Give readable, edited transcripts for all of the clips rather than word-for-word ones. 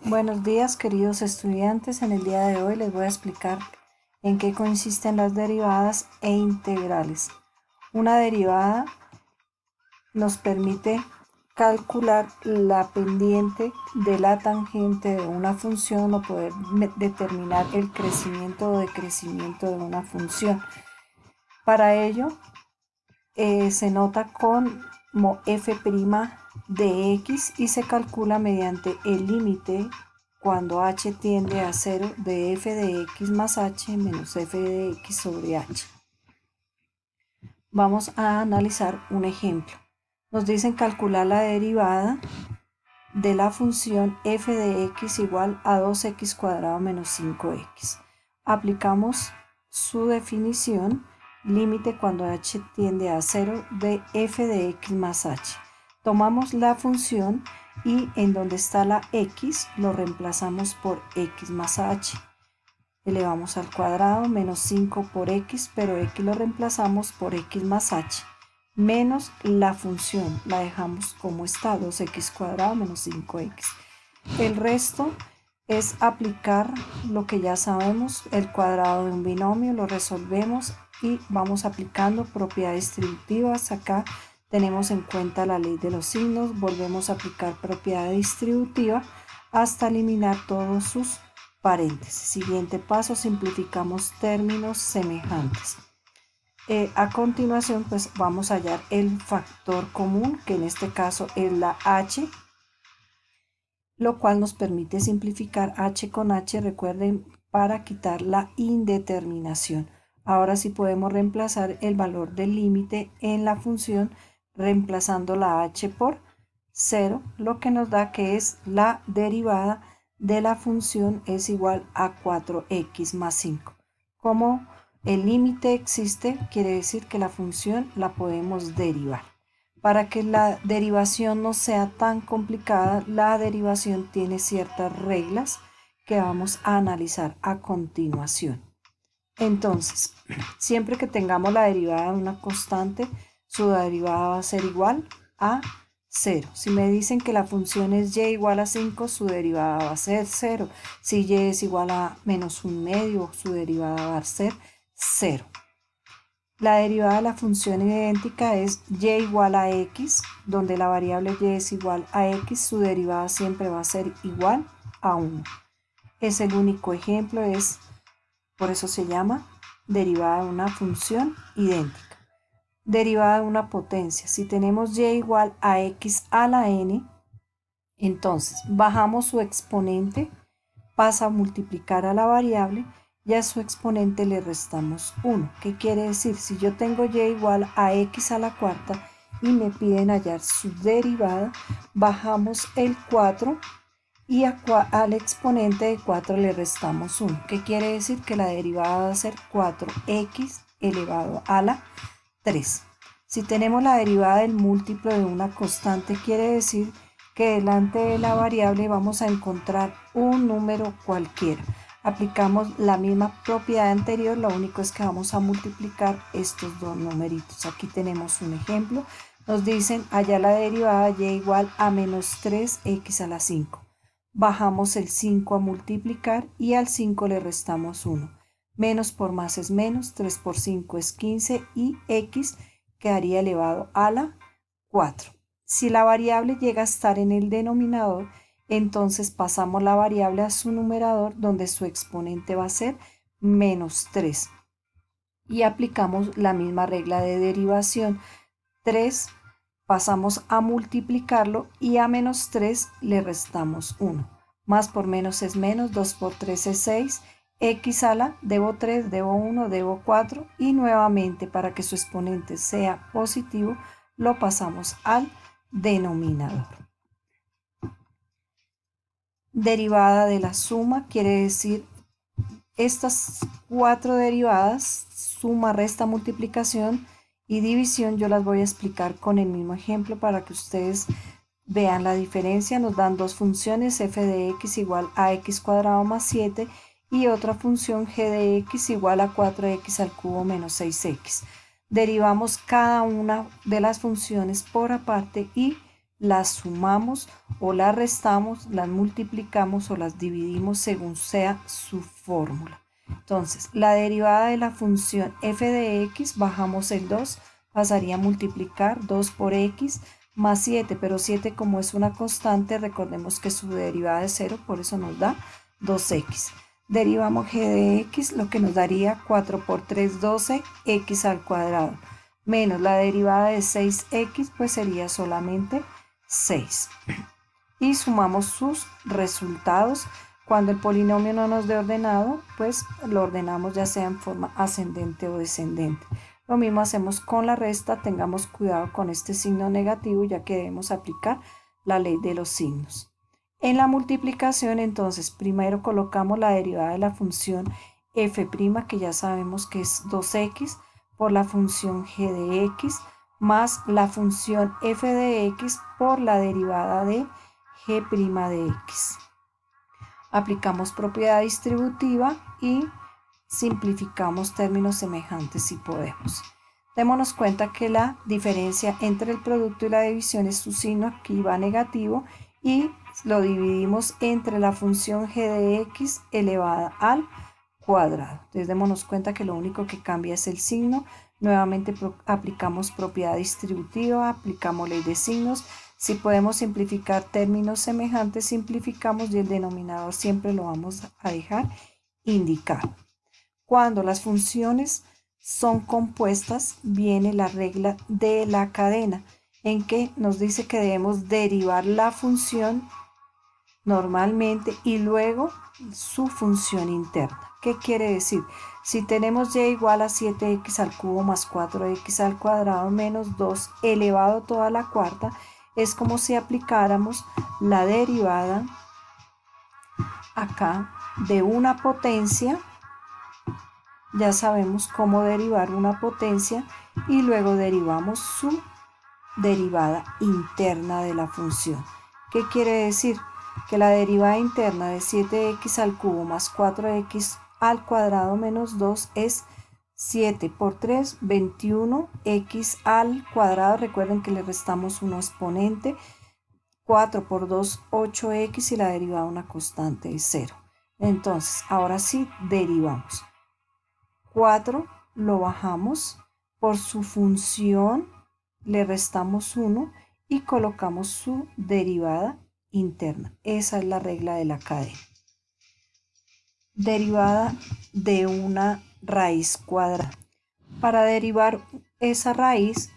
Buenos días, queridos estudiantes. En el día de hoy les voy a explicar en qué consisten las derivadas e integrales. Una derivada nos permite calcular la pendiente de la tangente de una función o poder determinar el crecimiento o decrecimiento de una función. Para ello, se nota como f' de x y se calcula mediante el límite cuando h tiende a 0 de f de x más h menos f de x sobre h. Vamos a analizar un ejemplo. Nos dicen calcular la derivada de la función f de x igual a 2x cuadrado menos 5x. Aplicamos su definición, límite cuando h tiende a 0 de f de x más h. Tomamos la función y en donde está la x lo reemplazamos por x más h. Elevamos al cuadrado menos 5 por x, pero x lo reemplazamos por x más h. Menos la función, la dejamos como está, 2x cuadrado menos 5x. El resto es aplicar lo que ya sabemos, el cuadrado de un binomio, lo resolvemos y vamos aplicando propiedades distributivas. Acá tenemos en cuenta la ley de los signos, volvemos a aplicar propiedad distributiva hasta eliminar todos sus paréntesis. Siguiente paso, simplificamos términos semejantes. A continuación, pues vamos a hallar el factor común, que en este caso es la h, lo cual nos permite simplificar h con h, recuerden, para quitar la indeterminación. Ahora sí podemos reemplazar el valor del límite en la función, reemplazando la h por 0, lo que nos da que es la derivada de la función es igual a 4x más 5. Como el límite existe, quiere decir que la función la podemos derivar. Para que la derivación no sea tan complicada, la derivación tiene ciertas reglas que vamos a analizar a continuación. Entonces, siempre que tengamos la derivada de una constante, su derivada va a ser igual a 0. Si me dicen que la función es y igual a 5, su derivada va a ser 0. Si y es igual a menos 1/2, su derivada va a ser 0. La derivada de la función idéntica es y igual a x, donde la variable y es igual a x, su derivada siempre va a ser igual a 1. Es el único ejemplo, por eso se llama derivada de una función idéntica. Derivada de una potencia. Si tenemos y igual a x a la n, entonces bajamos su exponente, pasa a multiplicar a la variable y a su exponente le restamos 1. ¿Qué quiere decir? Si yo tengo y igual a x a la cuarta y me piden hallar su derivada, bajamos el 4 y al exponente de 4 le restamos 1. ¿Qué quiere decir? Que la derivada va a ser 4x elevado a la 3. Si tenemos la derivada del múltiplo de una constante, quiere decir que delante de la variable vamos a encontrar un número cualquiera. Aplicamos la misma propiedad anterior, lo único es que vamos a multiplicar estos dos numeritos. Aquí tenemos un ejemplo. Nos dicen hallar la derivada y igual a menos 3x a la 5. Bajamos el 5 a multiplicar y al 5 le restamos 1. Menos por más es menos, 3 por 5 es 15 y x quedaría elevado a la 4. Si la variable llega a estar en el denominador, entonces pasamos la variable a su numerador, donde su exponente va a ser menos 3. Y aplicamos la misma regla de derivación. 3 pasamos a multiplicarlo y a menos 3 le restamos 1. Más por menos es menos, 2 por 3 es 6. X a la, debo 3, debo 1, debo 4 y nuevamente para que su exponente sea positivo lo pasamos al denominador. Derivada de la suma quiere decir estas 4 derivadas, suma, resta, multiplicación y división, yo las voy a explicar con el mismo ejemplo para que ustedes vean la diferencia. Nos dan dos funciones, f de x igual a x cuadrado más 7 y otra función g de x igual a 4x al cubo menos 6x. Derivamos cada una de las funciones por aparte y las sumamos o las restamos, las multiplicamos o las dividimos según sea su fórmula. Entonces, la derivada de la función f de x, bajamos el 2, pasaría a multiplicar 2 por x más 7, pero 7 como es una constante, recordemos que su derivada es 0, por eso nos da 2x. Derivamos g de x, lo que nos daría 4 por 3, 12, x al cuadrado, menos la derivada de 6x, pues sería solamente 6. Y sumamos sus resultados. Cuando el polinomio no nos dé ordenado, pues lo ordenamos ya sea en forma ascendente o descendente. Lo mismo hacemos con la resta, tengamos cuidado con este signo negativo ya que debemos aplicar la ley de los signos. En la multiplicación, entonces, primero colocamos la derivada de la función f', que ya sabemos que es 2x, por la función g de x, más la función f de x por la derivada de g' de x. Aplicamos propiedad distributiva y simplificamos términos semejantes si podemos. Démonos cuenta que la diferencia entre el producto y la división es su signo, aquí va negativo, y lo dividimos entre la función g de x elevada al cuadrado. Entonces démonos cuenta que lo único que cambia es el signo. Nuevamente aplicamos propiedad distributiva, aplicamos ley de signos. Si podemos simplificar términos semejantes, simplificamos y el denominador siempre lo vamos a dejar indicado. Cuando las funciones son compuestas, viene la regla de la cadena, en que nos dice que debemos derivar la función normalmente y luego su función interna. ¿Qué quiere decir? Si tenemos y igual a 7x al cubo más 4x al cuadrado menos 2 elevado a toda la cuarta, es como si aplicáramos la derivada acá de una potencia. Ya sabemos cómo derivar una potencia y luego derivamos su derivada interna de la función. ¿Qué quiere decir? Que la derivada interna de 7x al cubo más 4x al cuadrado menos 2 es 7 por 3, 21x al cuadrado. Recuerden que le restamos un exponente. 4 por 2, 8x y la derivada de una constante es 0. Entonces, ahora sí derivamos. 4 lo bajamos por su función, le restamos 1 y colocamos su derivada interna. Esa es la regla de la cadena. Derivada de una raíz cuadrada. Para derivar esa raíz,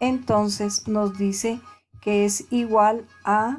entonces nos dice que es igual a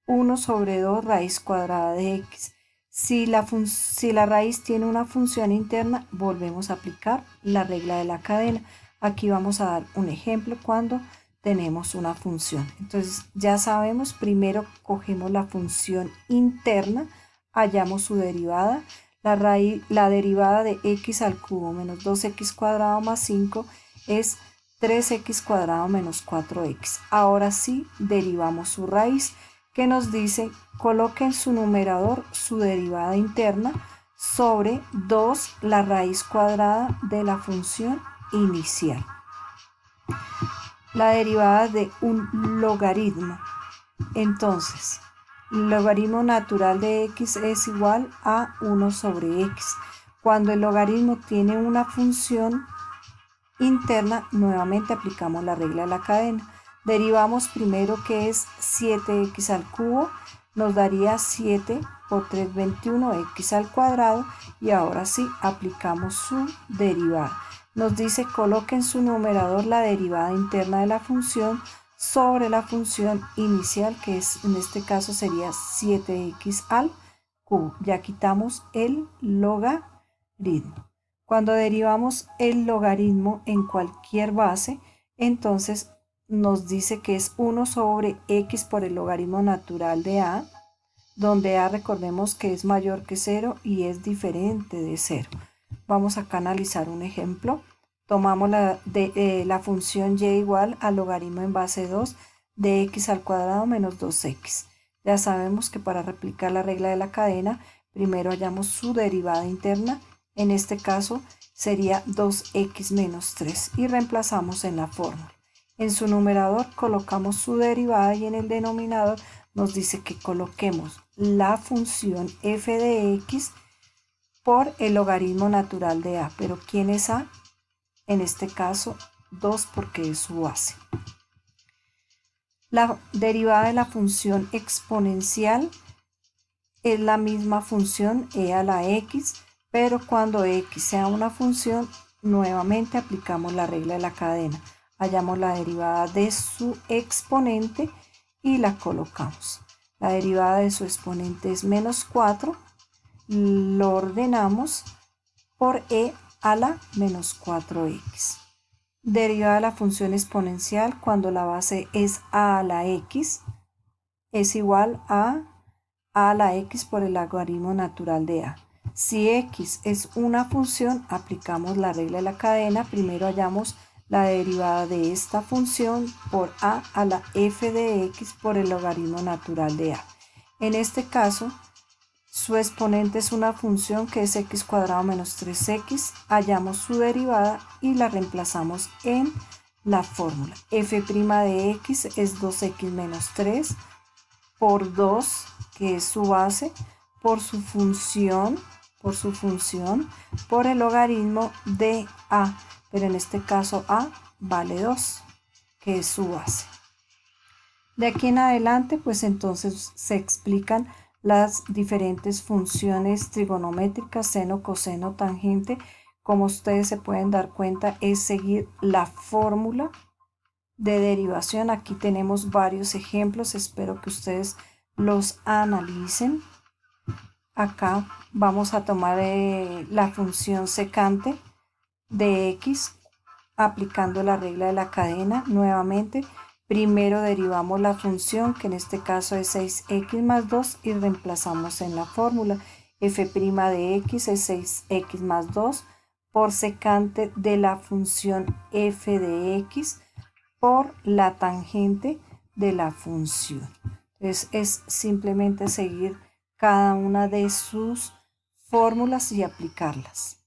1 sobre 2 raíz cuadrada de x. Si la raíz tiene una función interna, volvemos a aplicar la regla de la cadena. Aquí vamos a dar un ejemplo cuando tenemos una función. Entonces ya sabemos, primero cogemos la función interna, hallamos su derivada. La derivada de x al cubo menos 2x cuadrado más 5 es 3x cuadrado menos 4x. Ahora sí derivamos su raíz, que nos dice coloque en su numerador su derivada interna sobre 2 la raíz cuadrada de la función inicial. La derivada de un logaritmo. Entonces, el logaritmo natural de x es igual a 1 sobre x. Cuando el logaritmo tiene una función interna, nuevamente aplicamos la regla de la cadena. Derivamos primero que es 7x al cubo, nos daría 7 por 3, 21x al cuadrado, y ahora sí aplicamos su derivada. Nos dice coloque en su numerador la derivada interna de la función sobre la función inicial, que es, en este caso sería 7x al cubo. Ya quitamos el logaritmo. Cuando derivamos el logaritmo en cualquier base, entonces nos dice que es 1 sobre x por el logaritmo natural de a, donde a recordemos que es mayor que 0 y es diferente de 0. Vamos acá a analizar un ejemplo. Tomamos la función y igual al logaritmo en base 2 de x al cuadrado menos 2x. Ya sabemos que para replicar la regla de la cadena, primero hallamos su derivada interna. En este caso sería 2x menos 3 y reemplazamos en la fórmula. En su numerador colocamos su derivada y en el denominador nos dice que coloquemos la función f de x por el logaritmo natural de a. ¿Pero quién es a? En este caso 2 porque es su base. La derivada de la función exponencial es la misma función e a la x, pero cuando x sea una función, nuevamente aplicamos la regla de la cadena. Hallamos la derivada de su exponente y la colocamos. La derivada de su exponente es menos 4, lo ordenamos por e a la menos 4x. Derivada de la función exponencial cuando la base es a la x es igual a la x por el logaritmo natural de a. Si x es una función, aplicamos la regla de la cadena. Primero hallamos la derivada de esta función por a la f de x por el logaritmo natural de a. En este caso, su exponente es una función que es x cuadrado menos 3x. Hallamos su derivada y la reemplazamos en la fórmula. F' de x es 2x menos 3 por 2, que es su base, por su función, por el logaritmo de a. Pero en este caso a vale 2, que es su base. De aquí en adelante, pues entonces se explican las diferentes funciones trigonométricas, seno, coseno, tangente. Como ustedes se pueden dar cuenta, es seguir la fórmula de derivación. Aquí tenemos varios ejemplos, espero que ustedes los analicen. Acá vamos a tomar la función secante de x aplicando la regla de la cadena. Nuevamente, primero derivamos la función, que en este caso es 6x más 2, y reemplazamos en la fórmula. F' de x es 6x más 2 por secante de la función f de x por la tangente de la función. Entonces es simplemente seguir cada una de sus fórmulas y aplicarlas.